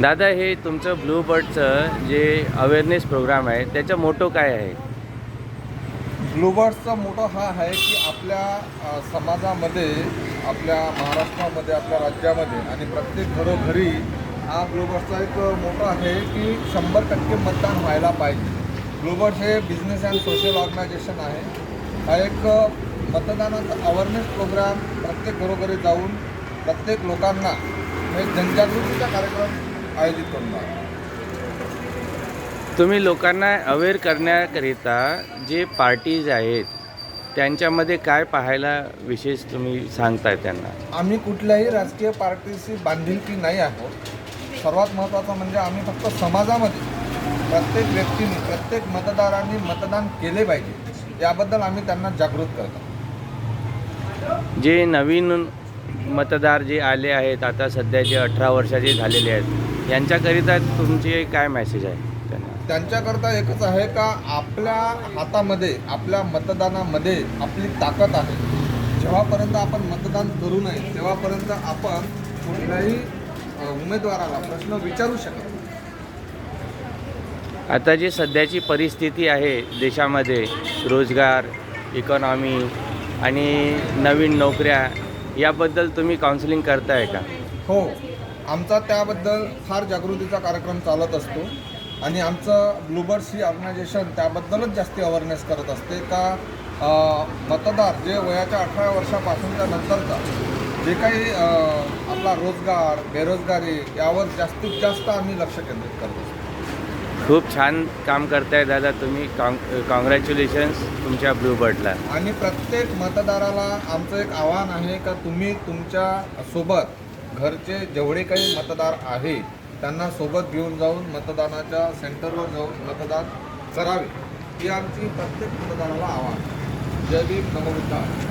दादा, हे तुमचं ब्लू बर्डचं जे अवेअरनेस प्रोग्राम आहे त्याचा मोटो काय आहे? ब्लूबर्ड्सचा मोठा हा आहे की आपल्या समाजामध्ये, आपल्या महाराष्ट्रामध्ये, आपल्या राज्यामध्ये आणि प्रत्येक घरोघरी हा ब्लूबर्ड्सचा एक मोठा आहे की 100% मतदान व्हायला पाहिजे. ब्लूबर्ड्स हे बिझनेस अँड सोशल ऑर्गनायझेशन आहे. हा एक मतदानाचा अवेअरनेस प्रोग्राम प्रत्येक घरोघरी जाऊन प्रत्येक लोकांना एक जनजागृतीचा कार्यक्रम आयोजित करून आहे. तुम्ही लोकांना अवेअर करण्याकरिता जे पार्टीज आहेत त्यांच्यामध्ये काय पाहायला विशेष तुम्ही सांगताय त्यांना? आम्ही कुठल्याही राजकीय पार्टीशी बांधिलकी नाही आहोत. सर्वात महत्त्वाचं म्हणजे आम्ही फक्त समाजामध्ये प्रत्येक व्यक्तीने, प्रत्येक मतदारांनी मतदान केले पाहिजे याबद्दल आम्ही त्यांना जागृत करतो. जे नवीन मतदार जे आले आहेत, आता सध्या जे 18 वर्षाचे झालेले आहेत, यांच्याकरिता तुमचे काय मेसेज आहे त्यांना? त्यांच्याकरता एकच आहे का आपल्या हातामध्ये, आपल्या मतदानामध्ये आपली ताकद आहे. जेव्हापर्यंत आपण मतदान करू नये तेव्हापर्यंत आपण कुठल्याही उमेदवाराला प्रश्न विचारू शकत नाही. आता जी सध्याची परिस्थिती आहे देशामध्ये, रोजगार, इकॉनॉमी आणि नवीन नोकऱ्या, याबद्दल तुम्ही काउन्सिलिंग करताय का? हो, आमचा त्याबद्दल फार जागृतीचा कार्यक्रम चालत असतो आणि आमचं ब्लूबर्ड्स ही ऑर्गनायझेशन त्याबद्दलच जास्ती अवेअरनेस करत असते का मतदार जे वयाच्या 18 वर्षापासूनच्या नंतरचा जे काही आपला रोजगार, बेरोजगारी यावर जास्तीत जास्त आम्ही लक्ष केंद्रित करत असतो. खूप छान काम करताय दादा तुम्ही. कॉंग्रॅच्युलेशन्स तुमच्या ब्लू बर्डला. आणि प्रत्येक मतदाराला आमचं एक आव्हान आहे का तुम्ही तुमच्या सोबत घरचे जेवढे काही मतदार आहे त्यांना सोबत घेऊन जाऊन मतदानाच्या सेंटरवर जाऊन मतदान करावे, ही आमची प्रत्येक मतदाराला आव्हान. जय भीम, नमो बुद्धाय.